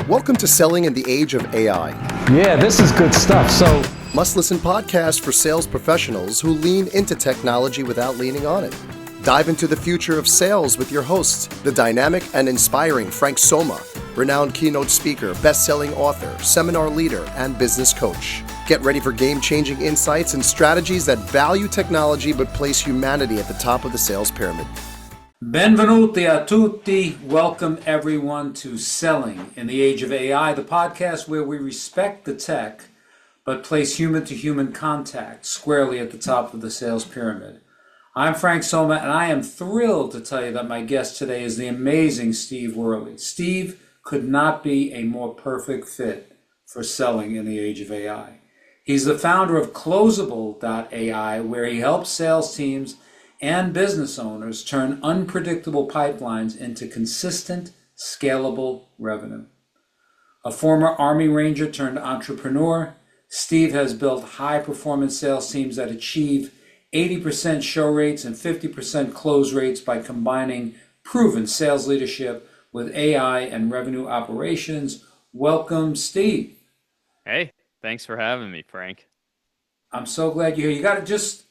Welcome to Selling in the Age of AI. Yeah, this is good stuff. So, Must-listen podcast for sales professionals who lean into technology without leaning on it. Dive into the future of sales with your host, the dynamic and inspiring Frank Somma, renowned keynote speaker, best-selling author, seminar leader, and business coach. Get ready for game-changing insights and strategies that value technology but place humanity at the top of the sales pyramid. Benvenuti a tutti. Welcome everyone to Selling in the Age of AI, the podcast where we respect the tech but place human-to-human contact squarely at the top of the sales pyramid. I'm Frank Somma, and I am thrilled to tell you that my guest today is the amazing Steve Werley. Steve could not be a more perfect fit for selling in the age of AI. He's the founder of Closable.ai, where he helps sales teams and business owners turn unpredictable pipelines into consistent, scalable revenue. A former Army Ranger turned entrepreneur, Steve has built high-performance sales teams that achieve 80% show rates and 50% close rates by combining proven sales leadership with AI and revenue operations. Welcome, Steve. Hey, thanks for having me, Frank. I'm so glad you're here. You got to just,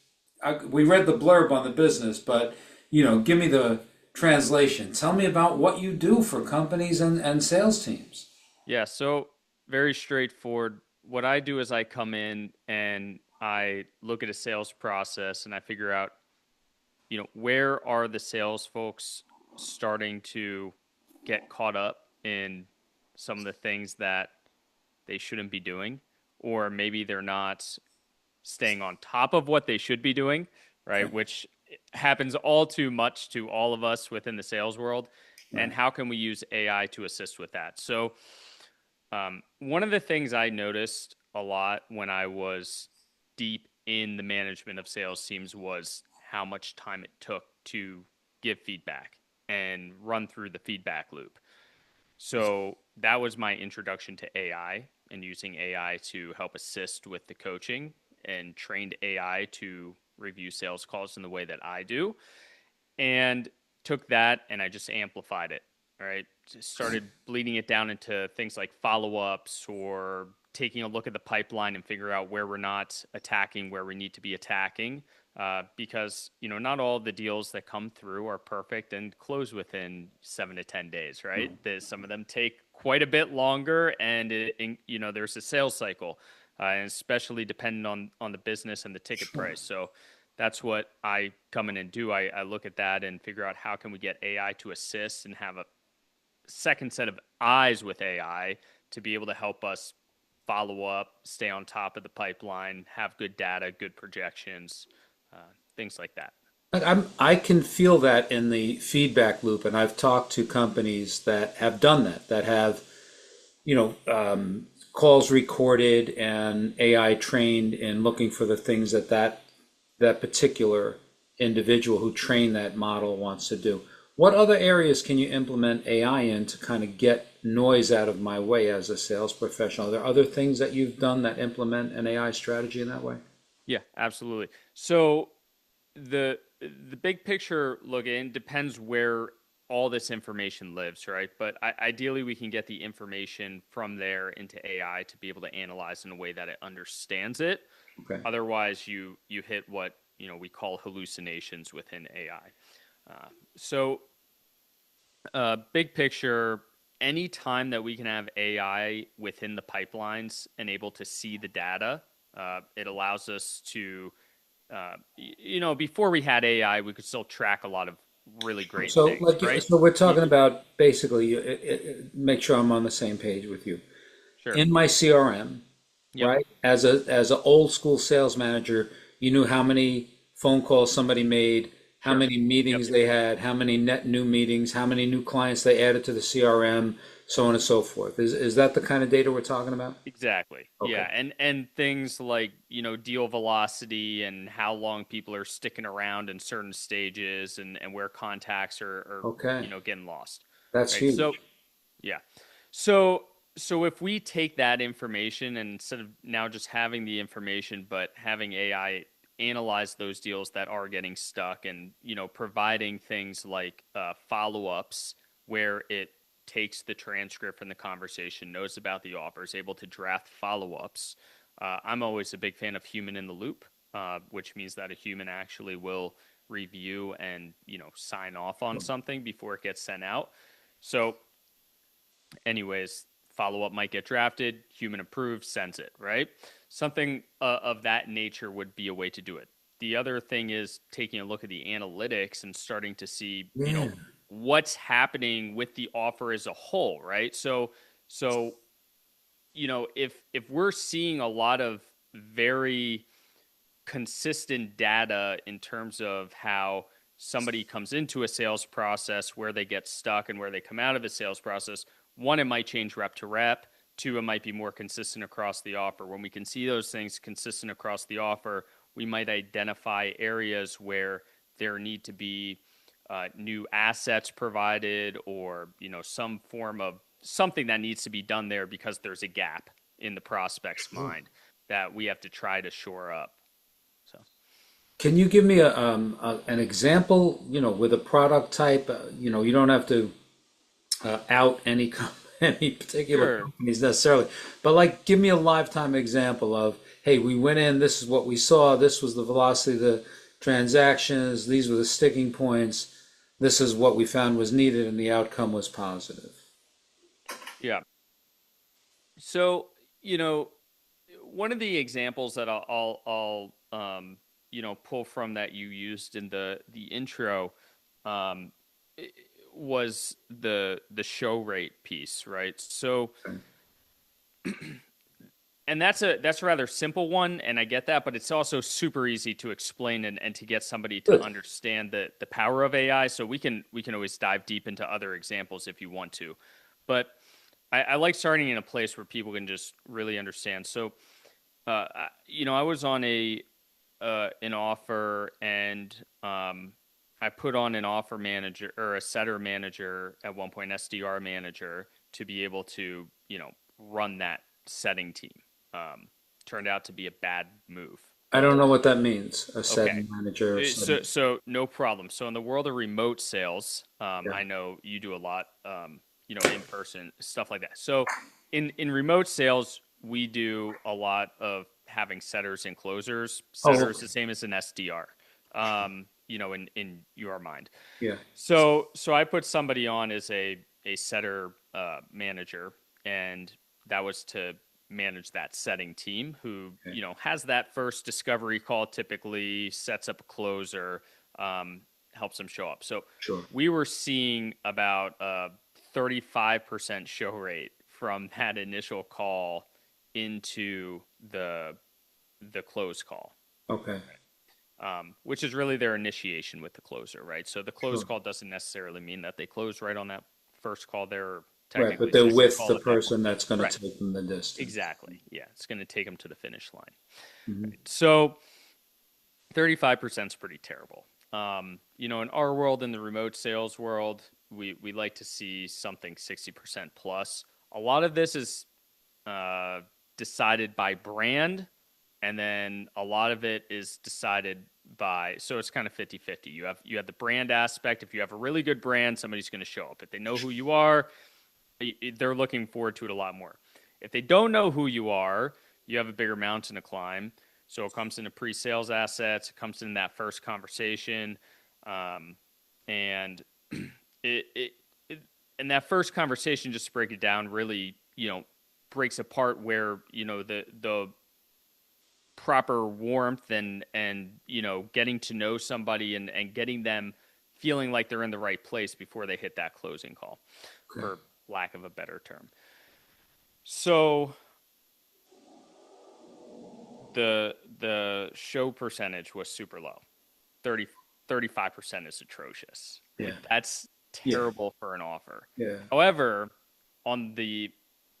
we read the blurb on the business, but, give me the translation. Tell me about what you do for companies and sales teams. Yeah, so very straightforward. What I do is I come in and I look at a sales process and I figure out, where are the sales folks starting to get caught up in some of the things that they shouldn't be doing, or maybe they're not staying on top of what they should be doing, right? Okay. Which happens all too much to all of us within the sales world. Right. And how can we use AI to assist with that? So one of the things I noticed a lot when I was deep in the management of sales teams was how much time it took to give feedback and run through the feedback loop. So that was my introduction to AI and using AI to help assist with the coaching, and trained AI to review sales calls in the way that I do, and took that and I just amplified it. All right. Just started bleeding it down into things like follow-ups or taking a look at the pipeline and figure out where we're not attacking, where we need to be attacking. Because, not all the deals that come through are perfect and close within 7 to 10 days, right? Some of them take quite a bit longer, and there's a sales cycle, and especially depending on the business and the ticket price. So that's what I come in and do. I look at that and figure out how can we get AI to assist and have a second set of eyes with AI to be able to help us follow up, stay on top of the pipeline, have good data, good projections, things like that. I can feel that in the feedback loop, and I've talked to companies that have done that have, calls recorded and AI trained in looking for the things that particular individual who trained that model wants to do. What other areas can you implement AI in to kind of get noise out of my way as a sales professional? Are there other things that you've done that implement an AI strategy in that way? Yeah, absolutely. So the big picture look in depends where all this information lives, right? But ideally, we can get the information from there into AI to be able to analyze in a way that it understands it. Okay. Otherwise, you hit what we call hallucinations within AI. So big picture, any time that we can have AI within the pipelines and able to see the data, it allows us to, before we had AI, we could still track a lot of really great things, right? So we're talking about basically, make sure I'm on the same page with you. Sure. In my CRM, yep. Right? As an old school sales manager, you knew how many phone calls somebody made, how many meetings they had, how many net new meetings, how many new clients they added to the CRM, so on and so forth. Is that the kind of data we're talking about? Exactly. Okay. Yeah, and things like, deal velocity and how long people are sticking around in certain stages and where contacts are getting lost. That's huge. So, yeah. So if we take that information and instead of now just having the information, but having AI analyze those deals that are getting stuck and, providing things like follow-ups where it takes the transcript from the conversation, knows about the offer, is able to draft follow-ups. I'm always a big fan of human in the loop, which means that a human actually will review and, sign off on something before it gets sent out. So anyways, follow-up might get drafted, human approves, sends it, right? Something of that nature would be a way to do it. The other thing is taking a look at the analytics and starting to see, what's happening with the offer as a whole, right? So if we're seeing a lot of very consistent data in terms of how somebody comes into a sales process, where they get stuck and where they come out of a sales process, one, it might change rep to rep. Two, it might be more consistent across the offer. When we can see those things consistent across the offer, we might identify areas where there need to be new assets provided, or some form of something that needs to be done there because there's a gap in the prospect's mind that we have to try to shore up. So, Can you give me an example, with a product type? You don't have to out any particular sure. companies necessarily, but like give me a lifetime example of, hey, we went in, this is what we saw, this was the velocity of the transactions, these were the sticking points, this is what we found was needed, and the outcome was positive. Yeah. So, one of the examples that I'll pull from that you used in the intro, um, was the show rate piece, right? So, and that's a rather simple one, and I get that, but it's also super easy to explain and to get somebody to Good. understand the power of AI. So we can always dive deep into other examples if you want to, but I like starting in a place where people can just really understand. So, I was on an offer, and I put on an offer manager or a setter manager at one point, SDR manager, to be able to, run that setting team. Turned out to be a bad move. I don't know what that means, a Okay. setting manager or setting. So no problem. So in the world of remote sales, Yeah. I know you do a lot, in person stuff like that. So in remote sales, we do a lot of having setters and closers. Oh, Setter is the same as an SDR, in your mind. yeah. So I put somebody on as a setter manager, and that was to manage that setting team who, Okay. has that first discovery call, typically sets up a closer, helps them show up. So Sure. we were seeing about a 35% show rate from that initial call into the close call, Okay. which is really their initiation with the closer, right? So the close Sure. call doesn't necessarily mean that they close right on that first call. They're Right, technically but they're second with call the at that point. person that's going Right. to take them the distance. Exactly. Yeah, it's going to take them to the finish line. Mm-hmm. So 35% is pretty terrible. In our world, in the remote sales world, we like to see something 60% plus. A lot of this is decided by brand, and then a lot of it is decided by, so it's kind of 50-50. You have the brand aspect. If you have a really good brand, somebody's going to show up. If they know who you are, they're looking forward to it a lot more. If they don't know who you are, you have a bigger mountain to climb. So it comes into pre-sales assets. It comes in that first conversation, and it and that first conversation, just to break it down, really breaks apart where the proper warmth and getting to know somebody and getting them feeling like they're in the right place before they hit that closing call, for lack of a better term. So the show percentage was super low. 35% is atrocious. Yeah. Like, that's terrible for an offer. Yeah. However, on the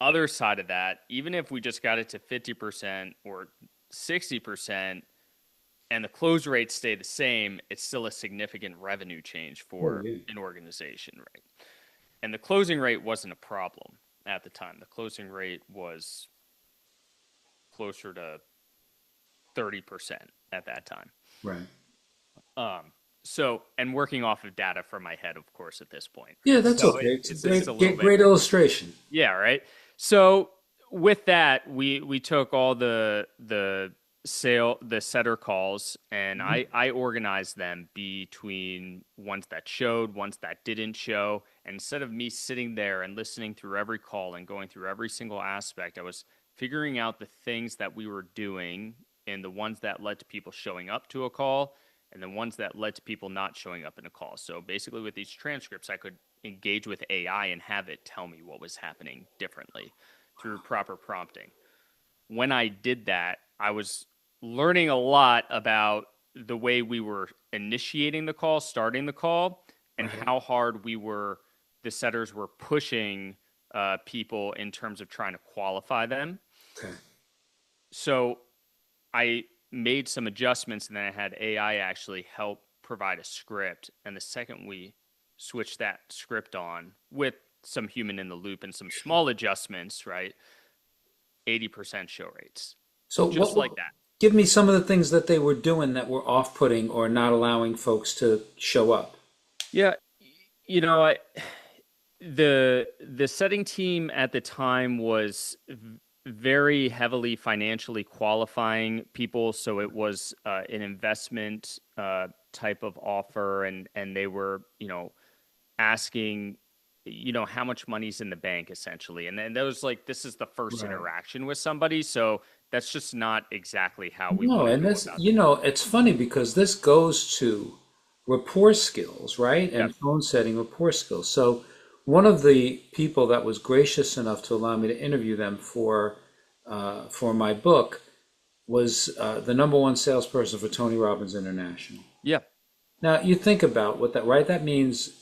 other side of that, even if we just got it to 50% or 60% and the close rates stay the same, it's still a significant revenue change for an organization, right? And the closing rate wasn't a problem at the time. The closing rate was closer to 30% at that time. Right. So, and working off of data from my head, of course, at this point, Yeah, right? that's So okay. It's a it's a little bit, great illustration. yeah, right. So with that, we took all the setter calls, and I organized them between ones that showed, ones that didn't show. And instead of me sitting there and listening through every call and going through every single aspect, I was figuring out the things that we were doing and the ones that led to people showing up to a call and the ones that led to people not showing up in a call. So basically, with these transcripts, I could engage with AI and have it tell me what was happening differently through proper prompting. When I did that, I was learning a lot about the way we were initiating the call, starting the call, and how hard the setters were pushing people in terms of trying to qualify them. Okay. So I made some adjustments, and then I had AI actually help provide a script. And the second we switched that script on with some human in the loop and some small adjustments, right? 80% show rates, So just like that. give me some of the things that they were doing that were off-putting or not allowing folks to show up. Yeah, the setting team at the time was very heavily financially qualifying people, so it was an investment type of offer, and they were asking how much money's in the bank essentially, and then that was like, this is the first Right. interaction with somebody, so that's just not exactly how we No, want to and go this, about. it's funny because this goes to rapport skills, right? Yeah. And phone setting rapport skills. So, one of the people that was gracious enough to allow me to interview them for my book was the number one salesperson for Tony Robbins International. Yeah. Now, you think about what that, right? That means,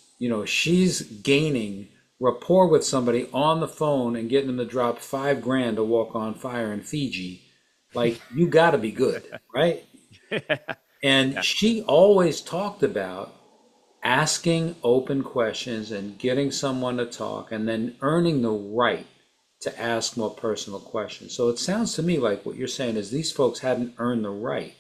she's gaining rapport with somebody on the phone and getting them to drop 5 grand to walk on fire in Fiji. Like, you got to be good, right? And Yeah. she always talked about asking open questions and getting someone to talk and then earning the right to ask more personal questions. So it sounds to me like what you're saying is these folks hadn't earned the right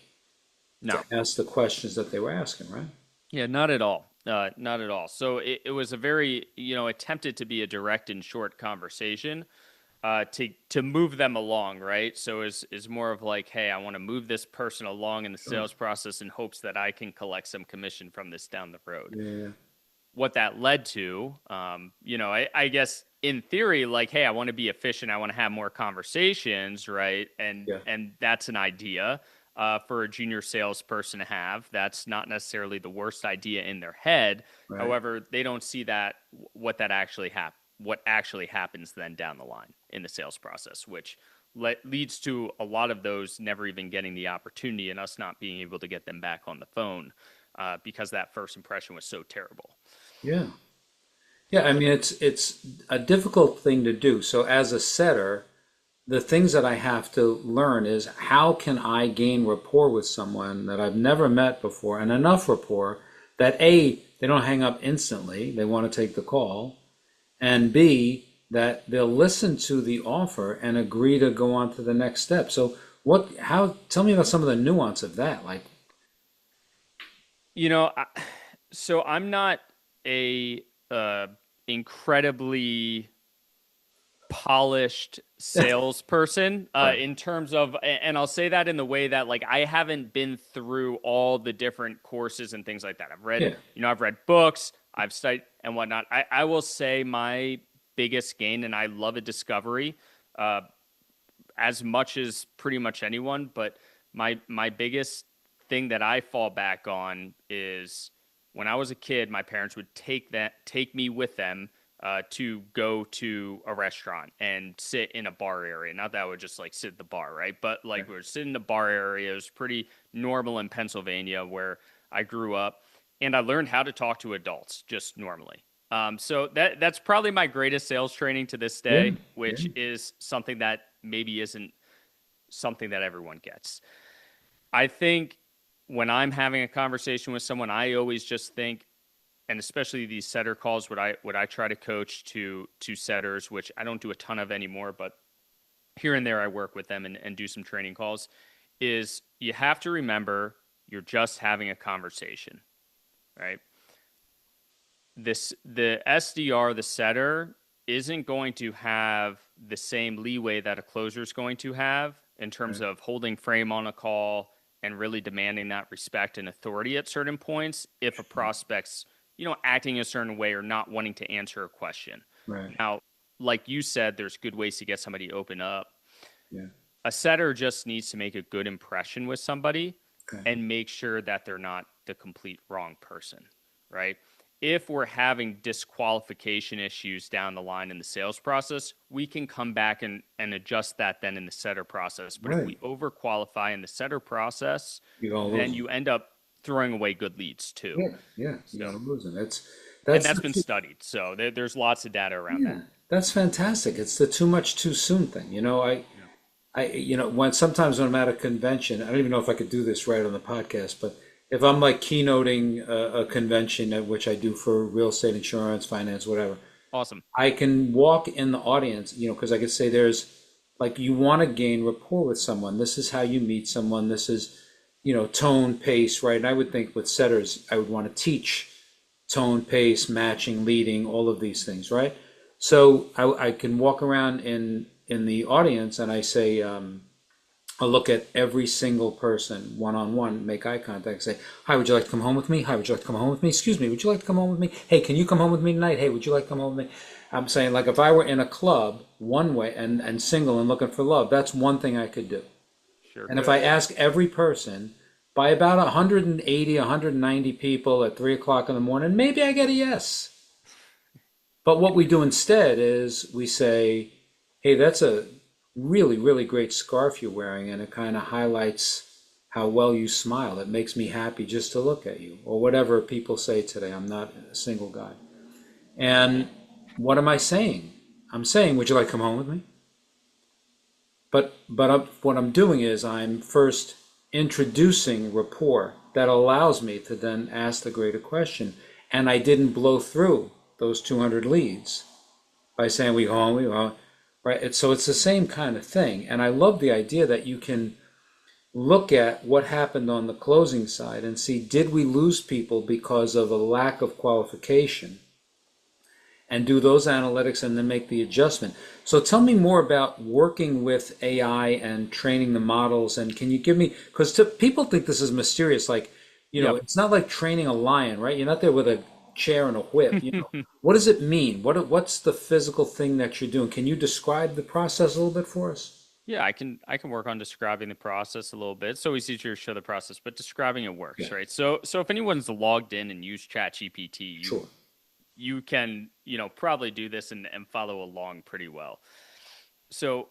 to No. ask the questions that they were asking, right? Yeah, not at all. Not at all. So it was a very, attempted to be a direct and short conversation to move them along, right? So is more of like, hey, I want to move this person along in the sales process in hopes that I can collect some commission from this down the road. Yeah. What that led to, I guess in theory, like, hey, I want to be efficient. I want to have more conversations, right? Yeah. And that's an idea for a junior salesperson to have. That's not necessarily the worst idea in their head. Right. However, they don't see what actually happens then down the line in the sales process, which leads to a lot of those never even getting the opportunity and us not being able to get them back on the phone because that first impression was so terrible. Yeah. Yeah, I mean it's a difficult thing to do. So as a setter, the things that I have to learn is how can I gain rapport with someone that I've never met before and enough rapport that A, they don't hang up instantly, they want to take the call, and B, that they'll listen to the offer and agree to go on to the next step. So tell me about some of the nuance of that. Like, You know, I, so I'm not a incredibly polished salesperson right. in terms of, and I'll say that in the way that like I haven't been through all the different courses and things like that. Yeah. I've read books, I've studied and whatnot. I will say my biggest gain, and I love a discovery as much as pretty much anyone, but my biggest thing that I fall back on is when I was a kid, my parents would take me with them to go to a restaurant and sit in a bar area. Not that I would just like sit at the bar, right? But like we were sitting in the bar area. It was pretty normal in Pennsylvania where I grew up, and I learned how to talk to adults just normally. So that's probably my greatest sales training to this day, Yeah. which Yeah. is something that maybe isn't something that everyone gets. I think when I'm having a conversation with someone, I always just think, and especially these setter calls, what I try to coach to setters, which I don't do a ton of anymore, but here and there I work with them and do some training calls, is you have to remember you're just having a conversation. right? The SDR, the setter, isn't going to have the same leeway that a closer is going to have in terms of holding frame on a call and really demanding that respect and authority at certain points if a prospect's, acting a certain way or not wanting to answer a question. Right. Now, like you said, there's good ways to get somebody to open up. Yeah. A setter just needs to make a good impression with somebody and make sure that they're not the complete wrong person, right? If we're having disqualification issues down the line in the sales process, we can come back and adjust that then in the setter process. But if we overqualify in the setter process, then you end up throwing away good leads too. Yeah, you're losing. That's been studied. So there's lots of data around that. That's fantastic. It's the too much too soon thing. Sometimes when I'm at a convention, I don't even know if I could do this right on the podcast, but if I'm like keynoting a convention, at which I do for real estate, insurance, finance, whatever. Awesome. I can walk in the audience, because I could say you want to gain rapport with someone. This is how you meet someone. This is, tone, pace, right? And I would think with setters, I would want to teach tone, pace, matching, leading, all of these things, right? So I can walk around in the audience and I say, I look at every single person one-on-one, make eye contact, say, hi, would you like to come home with me? Hi, would you like to come home with me? Excuse me, would you like to come home with me? Hey, can you come home with me tonight? Hey, would you like to come home with me? I'm saying, like, if I were in a club one way and single and looking for love, that's one thing I could do. Sure. And if I ask every person, by about 180, 190 people at 3 o'clock in the morning, maybe I get a yes. But what we do instead is we say, hey, that's a really, really great scarf you're wearing, and it kind of highlights how well you smile. It makes me happy just to look at you, or whatever people say today. I'm not a single guy. And what am I saying? I'm saying, would you like to come home with me? But what I'm doing is I'm first introducing rapport that allows me to then ask the greater question. And I didn't blow through those 200 leads by saying, we home, right? So it's the same kind of thing. And I love the idea that you can look at what happened on the closing side and see, did we lose people because of a lack of qualification? And do those analytics and then make the adjustment. So tell me more about working with AI and training the models. And can you give me, because people think this is mysterious, like, it's not like training a lion, right? You're not there with a chair and a whip. What does it mean? What's the physical thing that you're doing? Can you describe the process a little bit for us? Yeah, I can work on describing the process a little bit. It's always easier to show the process, but describing it works, right? So if anyone's logged in and used ChatGPT, you can, probably do this and follow along pretty well. So,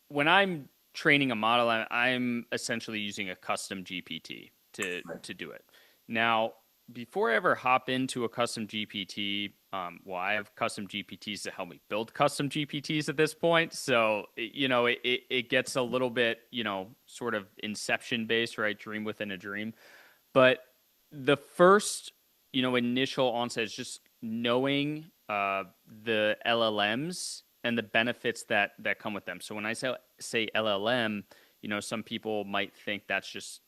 when I'm training a model, I'm essentially using a custom GPT to do it. Now, before I ever hop into a custom GPT, I have custom GPTs to help me build custom GPTs at this point. So, it gets a little bit, sort of inception based, right? Dream within a dream. But the first, initial onset is just knowing the LLMs and the benefits that come with them. So when I say LLM, some people might think that's just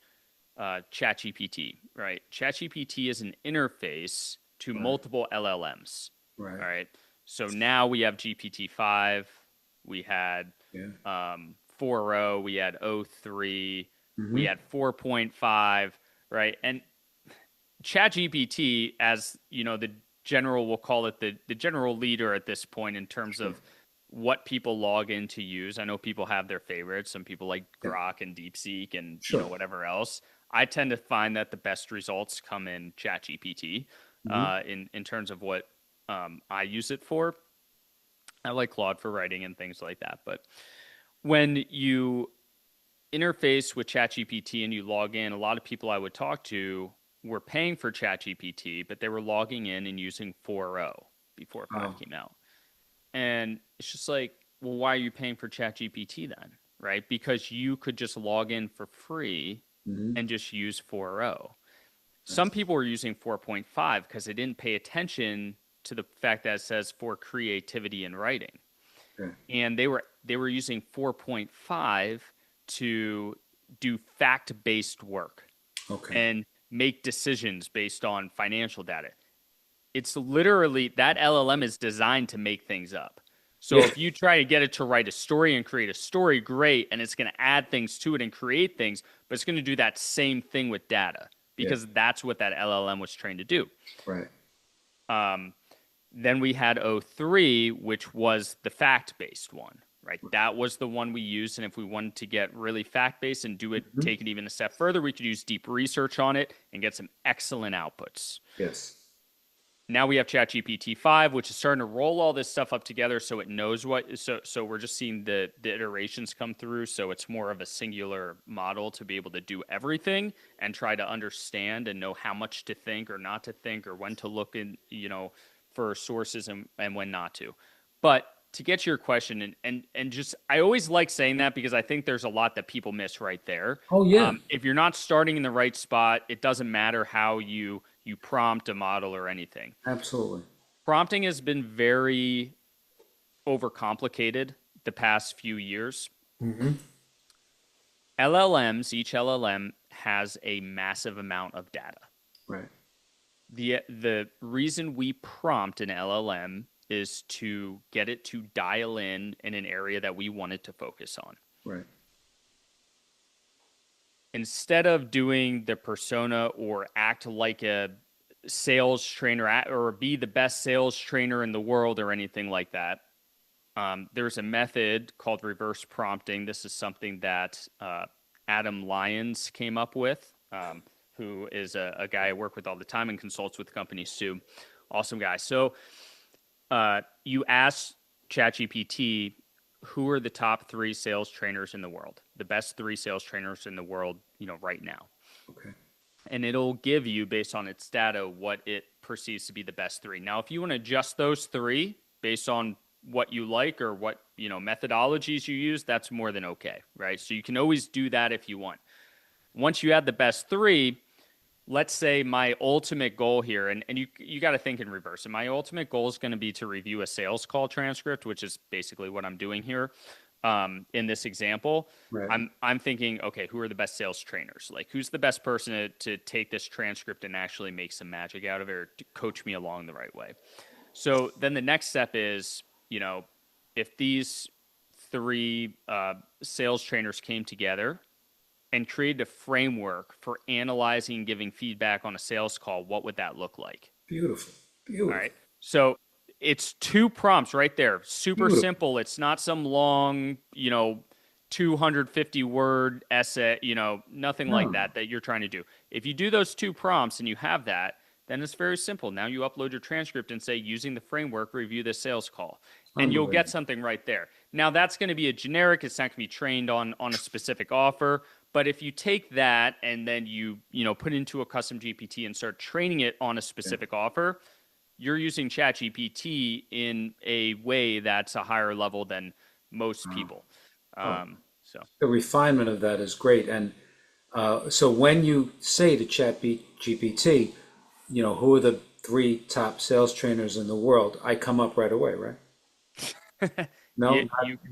ChatGPT, right? ChatGPT is an interface to multiple LLMs, right? So now we have GPT-5, we had 4.0, we had O3, we had 4.5, right? And ChatGPT, as the general, we'll call it the general leader at this point in terms of what people log in to use. I know people have their favorites. Some people like Grok and DeepSeek and whatever else. I tend to find that the best results come in ChatGPT in terms of what I use it for. I like Claude for writing and things like that. But when you interface with ChatGPT and you log in, a lot of people I would talk to were paying for ChatGPT, but they were logging in and using 4.0 before 5 came out. And it's just like, well, why are you paying for ChatGPT then, right? Because you could just log in for free and just use 4.0. Some people were using 4.5 because they didn't pay attention to the fact that it says for creativity and writing. And they were using 4.5 to do fact-based work. And make decisions based on financial data. It's literally that LLM is designed to make things up. So if you try to get it to write a story and create a story, great, and it's going to add things to it and create things, but it's going to do that same thing with data because that's what that LLM was trained to do. Right. Then we had O3, which was the fact-based one, right? That was the one we used, and if we wanted to get really fact-based and do it, take it even a step further, we could use deep research on it and get some excellent outputs. Yes. Now we have ChatGPT-5, which is starting to roll all this stuff up together so it knows what. So we're just seeing the iterations come through. So it's more of a singular model to be able to do everything and try to understand and know how much to think or not to think or when to look in, for sources and when not to. But to get to your question, and just, I always like saying that because I think there's a lot that people miss right there. Oh, yeah. If you're not starting in the right spot, it doesn't matter how you prompt a model or anything. Absolutely. Prompting has been very overcomplicated the past few years. LLMs, each LLM has a massive amount of data. Right. The reason we prompt an LLM is to get it to dial in an area that we want it to focus on. Right. Instead of doing the persona or act like a sales trainer or be the best sales trainer in the world or anything like that, there's a method called reverse prompting. This is something that Adam Lyons came up with, who is a guy I work with all the time and consults with companies too. Awesome guy. So you ask ChatGPT, who are the top 3 sales trainers in the world? The best 3 sales trainers in the world, right now. Okay. And it'll give you, based on its data, what it perceives to be the best 3. Now, if you want to adjust those 3 based on what you like or what, methodologies you use, that's more than okay, right? So you can always do that if you want. Once you add the best 3, let's say my ultimate goal here, and you got to think in reverse. And my ultimate goal is going to be to review a sales call transcript, which is basically what I'm doing here in this example. Right. I'm thinking, okay, who are the best sales trainers? Like, who's the best person to take this transcript and actually make some magic out of it or to coach me along the right way? So then the next step is, if these 3 sales trainers came together and created a framework for analyzing and giving feedback on a sales call, what would that look like? Beautiful. All right. So it's 2 prompts right there. Super simple. It's not some long, 250 word essay, nothing like that you're trying to do. If you do those 2 prompts and you have that, then it's very simple. Now you upload your transcript and say, using the framework, review this sales call. And you'll get something right there. Now that's going to be a generic. It's not going to be trained on a specific offer. But if you take that and then you put into a custom GPT and start training it on a specific offer, you're using ChatGPT in a way that's a higher level than most people. So The refinement of that is great. And so when you say to ChatGPT, who are the 3 top sales trainers in the world, I come up right away, right? No,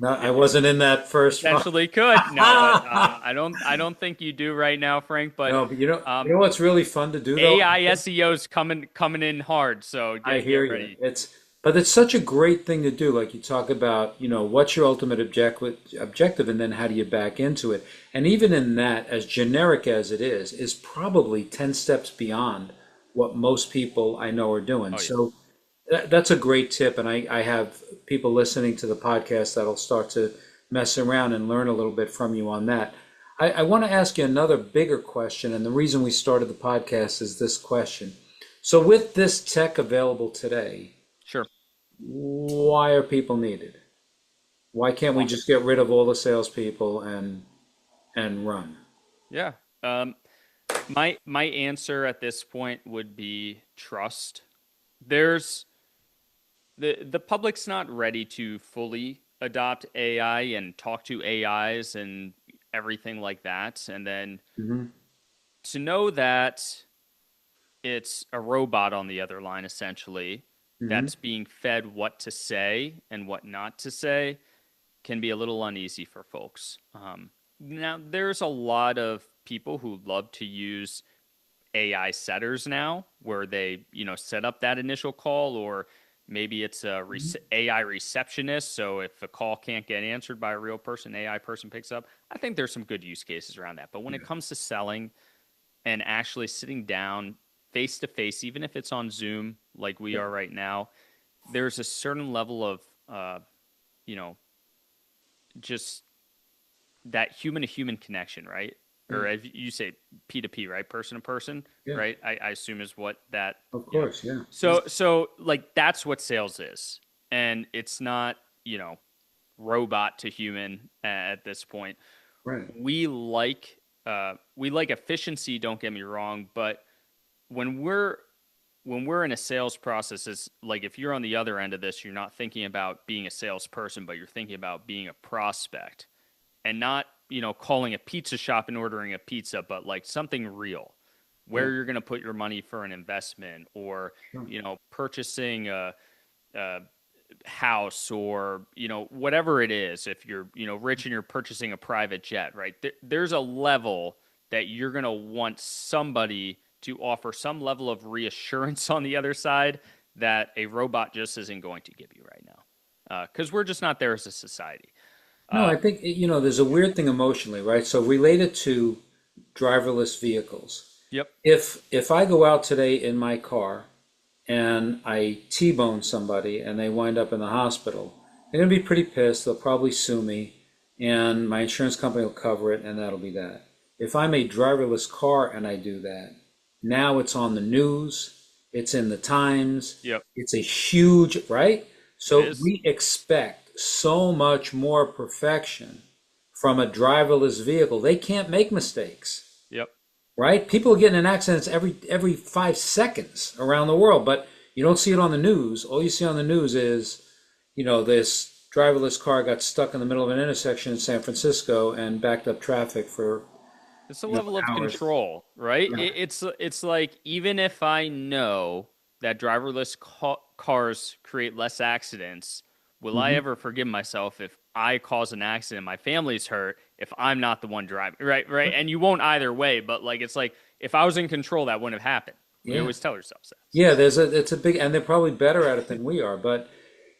I wasn't in that first. Potentially could. No, but, I don't think you do right now, Frank. But no, but you know what's really fun to do though? AI SEO's coming in hard. So I hear get ready. you. But it's such a great thing to do. Like you talk about, what's your ultimate objective, and then how do you back into it? And even in that, as generic as it is probably 10 steps beyond what most people I know are doing. Oh, yeah. So that's a great tip, and I have people listening to the podcast that'll start to mess around and learn a little bit from you on that. I want to ask you another bigger question, and the reason we started the podcast is this question. So with this tech available today, Sure. why are people needed? Why can't we just get rid of all the salespeople and run? Yeah. My answer at this point would be trust. There's the public's not ready to fully adopt AI and talk to AIs and everything like that. And then to know that it's a robot on the other line, essentially, that's being fed what to say and what not to say can be a little uneasy for folks. Now, there's a lot of people who love to use AI setters now, where they, set up that initial call, or maybe it's a AI receptionist. So if a call can't get answered by a real person, AI person picks up. I think there's some good use cases around that. But when it comes to selling and actually sitting down face to face, even if it's on Zoom like we are right now, there's a certain level of, you know, just that human to human connection, right? Or as you say, P to P, right? Person to person, right? I assume is what that. Of course, yeah. So like that's what sales is, and it's not robot to human at this point. Right. We like efficiency. Don't get me wrong, but when we're in a sales process, it's like if you're on the other end of this, you're not thinking about being a salesperson, but you're thinking about being a prospect, and not calling a pizza shop and ordering a pizza, but like something real, where you're going to put your money for an investment, or purchasing a house, or whatever it is. If you're rich and you're purchasing a private jet, right? There's a level that you're going to want somebody to offer some level of reassurance on the other side that a robot just isn't going to give you right now, because we're just not there as a society. No, I think, there's a weird thing emotionally, right? So related to driverless vehicles. Yep. If I go out today in my car and I T-bone somebody and they wind up in the hospital, they're going to be pretty pissed. They'll probably sue me, and my insurance company will cover it, and that'll be that. If I'm a driverless car and I do that, now it's on the news, it's in the Times, Yep. it's a huge, right? So It is. we expect so much more perfection from a driverless vehicle. They can't make mistakes, Yep. right? People are getting in accidents every 5 seconds around the world, but you don't see it on the news. All you see on the news is, this driverless car got stuck in the middle of an intersection in San Francisco and backed up traffic for It's a level of hours. control, right? Yeah. It's like, even if I know that driverless cars create less accidents, will I ever forgive myself if I cause an accident, my family's hurt, if I'm not the one driving, right? Right, and you won't either way. But like, it's like, if I was in control, that wouldn't have happened. We Yeah. always tell ourselves that. Yeah, it's a big, and they're probably better at it than we are. But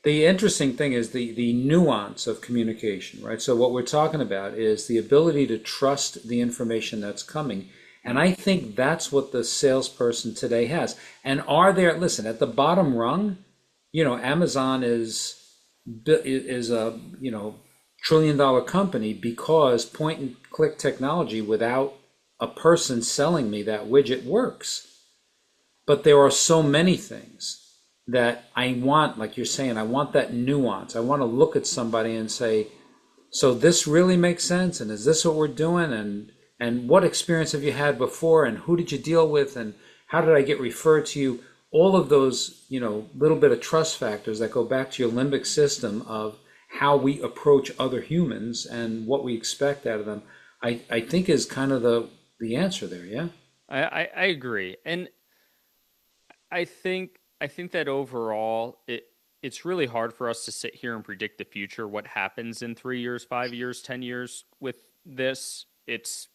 the interesting thing is the nuance of communication, right? So what we're talking about is the ability to trust the information that's coming. And I think that's what the salesperson today has. And listen, at the bottom rung, Amazon is a, trillion-dollar company because point and click technology without a person selling me that widget works. But there are so many things that I want, like you're saying, I want that nuance. I want to look at somebody and say, so this really makes sense, and is this what we're doing, and what experience have you had before, and who did you deal with, and how did I get referred to you? All of those, little bit of trust factors that go back to your limbic system of how we approach other humans and what we expect out of them, I think is kind of the answer there, yeah? I agree, and I think that overall it's really hard for us to sit here and predict the future, what happens in 3 years, 5 years, 10 years with this. It's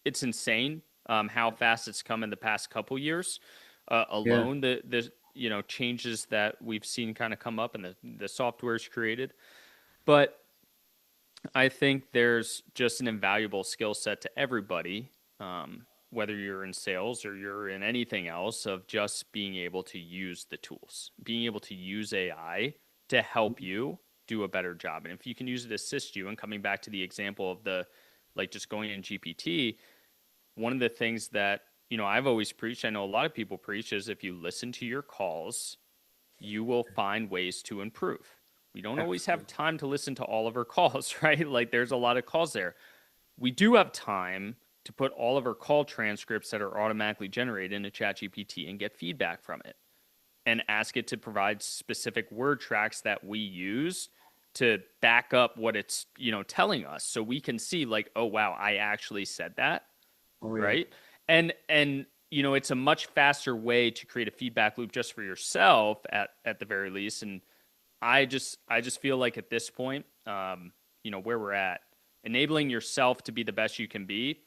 it's insane how fast it's come in the past couple years alone. Yeah. The changes that we've seen kind of come up, and the software's created. But I think there's just an invaluable skill set to everybody, whether you're in sales or you're in anything else, of just being able to use the tools, being able to use AI to help you do a better job. And if you can use it to assist you, and coming back to the example of just going in GPT, one of the things that, I've always preached, I know a lot of people preach, is if you listen to your calls, you will find ways to improve. We don't always have time to listen to all of our calls, right? Like, there's a lot of calls there. We do have time to put all of our call transcripts that are automatically generated into ChatGPT and get feedback from it, and ask it to provide specific word tracks that we use to back up what it's, telling us, so we can see like, oh, wow, I actually said that. Oh, yeah. Right. And it's a much faster way to create a feedback loop just for yourself at the very least. And I just feel like at this point, where we're at, enabling yourself to be the best you can be,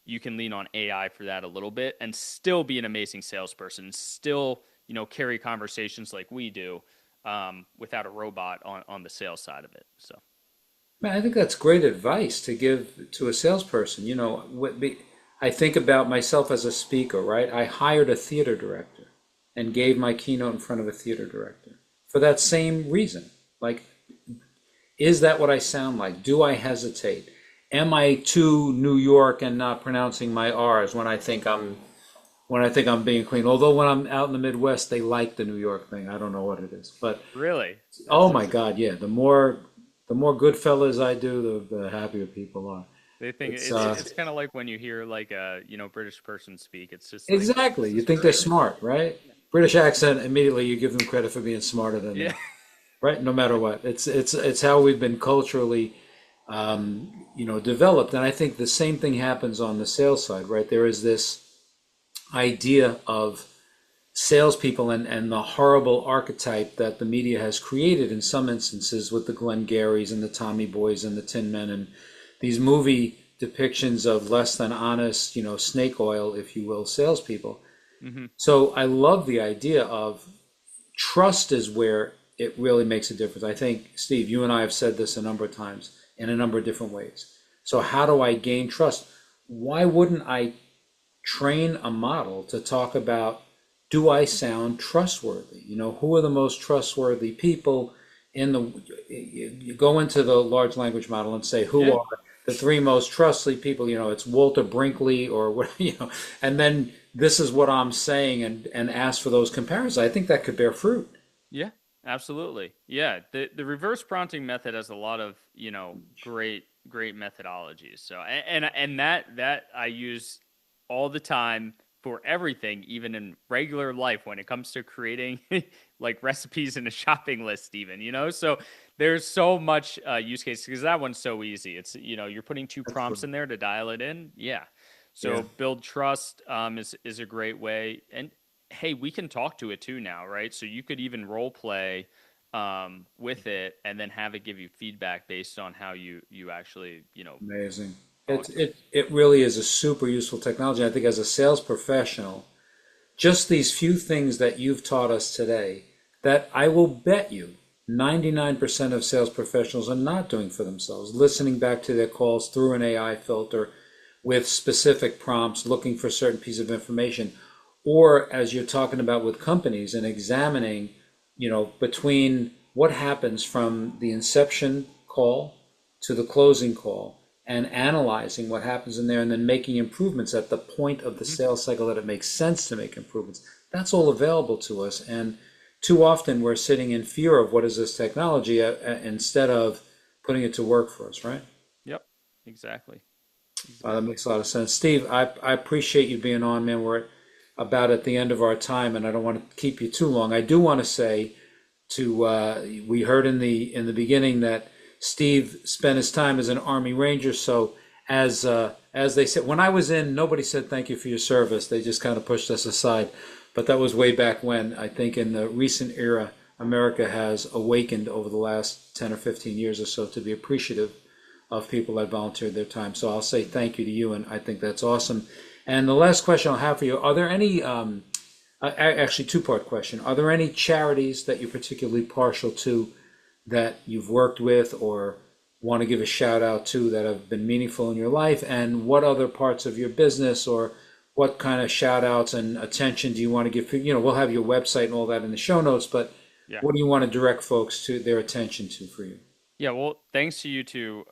you can lean on AI for that a little bit and still be an amazing salesperson, still, carry conversations like we do, without a robot on the sales side of it. So, Man, I think that's great advice to give to a salesperson. I think about myself as a speaker, right? I hired a theater director and gave my keynote in front of a theater director for that same reason. Like, is that what I sound like? Do I hesitate? Am I too New York and not pronouncing my R's when I think I'm being clean? Although when I'm out in the Midwest, they like the New York thing. I don't know what it is, but really? oh my God, yeah. The more good fellas I do, the happier people are. They think it's kind of like when you hear like a British person speak. It's just like, Exactly. this You is think they're great. smart, right? British accent, immediately you give them credit for being smarter than Yeah. you, right? No matter what. It's how we've been culturally developed. And I think the same thing happens on the sales side, right? There is this idea of salespeople and the horrible archetype that the media has created in some instances with the Glenn Garys and the Tommy Boys and the Tin Men and these movie depictions of less than honest, snake oil, if you will, salespeople. Mm-hmm. So I love the idea of trust is where it really makes a difference. I think, Steve, you and I have said this a number of times in a number of different ways. So how do I gain trust? Why wouldn't I train a model to talk about, do I sound trustworthy? Who are the most trustworthy people you go into the large language model and say, who Yeah. are the three most trustworthy people? It's Walter Brinkley or what, and then this is what I'm saying and ask for those comparisons. I think that could bear fruit. Yeah, absolutely. Yeah, the reverse prompting method has a lot of great methodologies. So and that I use all the time for everything, even in regular life when it comes to creating like recipes in a shopping list, even So there's so much use case because that one's so easy. It's you're putting two prompts in there to dial it in. Yeah. So Yeah. build trust is a great way. And hey, we can talk to it too now, right? So you could even role play with it and then have it give you feedback based on how you actually Amazing. talk to it. It really is a super useful technology. I think as a sales professional, just these few things that you've taught us today, that I will bet you 99% of sales professionals are not doing for themselves, listening back to their calls through an AI filter with specific prompts, looking for certain piece of information, or as you're talking about with companies and examining, between what happens from the inception call to the closing call and analyzing what happens in there and then making improvements at the point of the sales cycle that it makes sense to make improvements. That's all available to us. And too often we're sitting in fear of what is this technology instead of putting it to work for us, right? Yep, exactly. That makes a lot of sense. Steve, I appreciate you being on, man. We're about at the end of our time, and I don't want to keep you too long. I do want to say we heard in the beginning that Steve spent his time as an Army Ranger. So as they said, when I was in, nobody said thank you for your service. They just kind of pushed us aside. But that was way back when. I think in the recent era, America has awakened over the last 10 or 15 years or so to be appreciative of people that volunteered their time. So I'll say thank you to you, and I think that's awesome. And the last question I'll have for you, are there any, actually two-part question, are there any charities that you're particularly partial to that you've worked with or want to give a shout out to that have been meaningful in your life? And what other parts of your business or what kind of shout outs and attention do you want to give? We'll have your website and all that in the show notes, but Yeah. what do you want to direct folks to their attention to for you? Yeah, well, thanks to you too,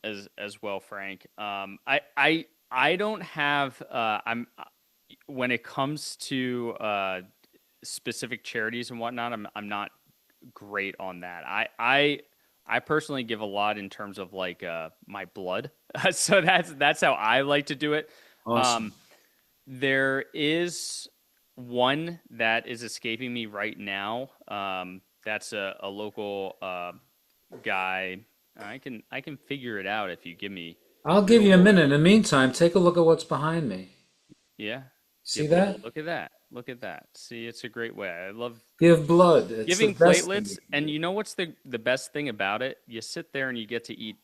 as well, Frank. I don't have when it comes to specific charities and whatnot, I'm not great on that. I personally give a lot in terms of like my blood, so that's how I like to do it. Awesome. There is one that is escaping me right now. That's a local guy. I can figure it out if you give me. I'll give you a minute. In the meantime, take a look at what's behind me. Yeah. See that? Look at that. Look at that. See, it's a great way. I love Give blood. It's giving the best platelets. thing. And you know what's the best thing about it? You sit there and you get to eat,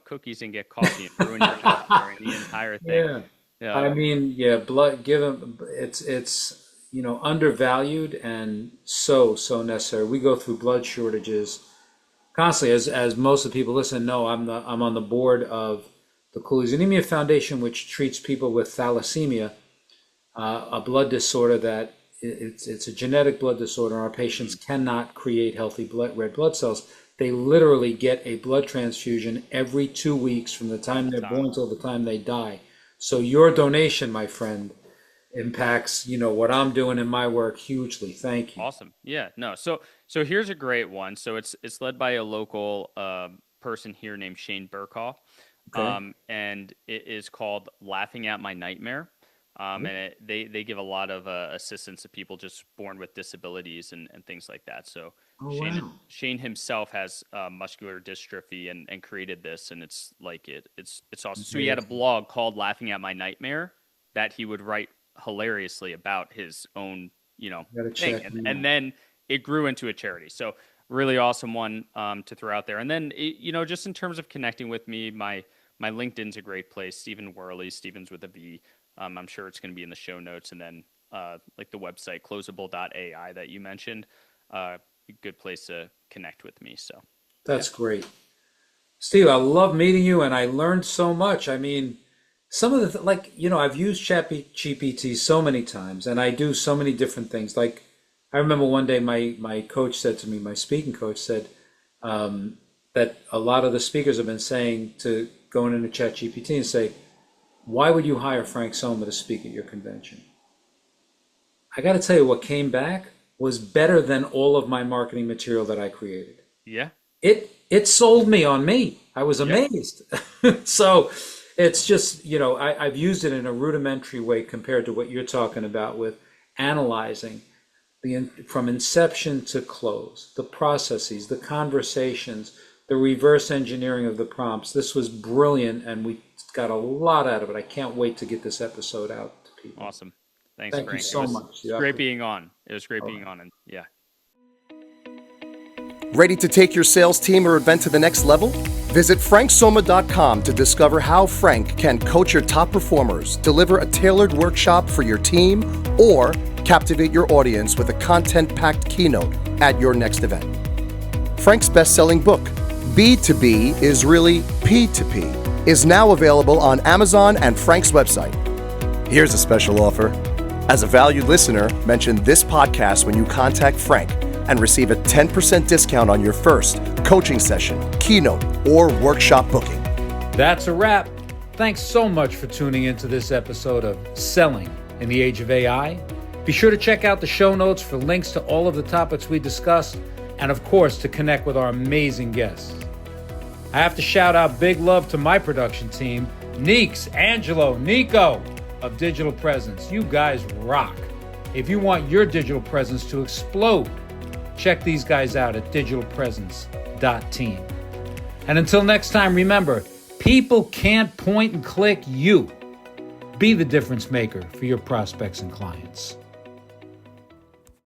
cookies and get coffee and ruin your night during the entire thing. Yeah. Yeah. I mean, yeah, blood given it's undervalued and so necessary. We go through blood shortages constantly, as most of the people listen know. I'm on the board of the Cooley's Anemia Foundation, which treats people with thalassemia, a blood disorder that it's a genetic blood disorder. Our patients cannot create healthy red blood cells. They literally get a blood transfusion every 2 weeks from the time they're born till the time they die. So your donation, my friend, impacts what I'm doing in my work hugely. Thank you. Awesome. Yeah. No. So here's a great one. So it's led by a local person here named Shane Burkaw, Okay. and it is called "Laughing at My Nightmare." They give a lot of assistance to people just born with disabilities and things like that. So Oh Shane wow. Shane himself has muscular dystrophy and created this, and it's like it's awesome. So he had a blog called "Laughing at My Nightmare" that he would write hilariously about his own Gotta thing, check and him and out. then it grew into a charity. So really awesome one to throw out there. And then just in terms of connecting with me, my LinkedIn's a great place. Steven Werley, Steven's with a V. I'm sure it's going to be in the show notes, and then like the website Closable.ai that you mentioned, a good place to connect with me. So That's great. Steve, I love meeting you and I learned so much. I mean, some of the, I've used ChatGPT so many times and I do so many different things. Like, I remember one day my coach said to me, my speaking coach said, that a lot of the speakers have been saying to going into ChatGPT and say, why would you hire Frank Somma to speak at your convention? I got to tell you, what came back was better than all of my marketing material that I created. yeah, It sold me on me. I was yeah, amazed. So it's just, I've used it in a rudimentary way compared to what you're talking about with analyzing from inception to close, the processes, the conversations, the reverse engineering of the prompts. This was brilliant and we got a lot out of it. I can't wait to get this episode out to people. awesome. Thanks, Thank you Frank. so much. It's great being on. It was great being on, and yeah. Ready to take your sales team or event to the next level? Visit franksoma.com to discover how Frank can coach your top performers, deliver a tailored workshop for your team, or captivate your audience with a content-packed keynote at your next event. Frank's best-selling book, B2B is really P2P, is now available on Amazon and Frank's website. Here's a special offer. As a valued listener, mention this podcast when you contact Frank and receive a 10% discount on your first coaching session, keynote, or workshop booking. That's a wrap. Thanks so much for tuning into this episode of Selling in the Age of AI. Be sure to check out the show notes for links to all of the topics we discussed, and of course, to connect with our amazing guests. I have to shout out big love to my production team, Neeks, Angelo, Nico of Digital Presence. You guys rock. If you want your digital presence to explode, check these guys out at digitalpresence.team. And until next time, remember, people can't point and click you. Be the difference maker for your prospects and clients.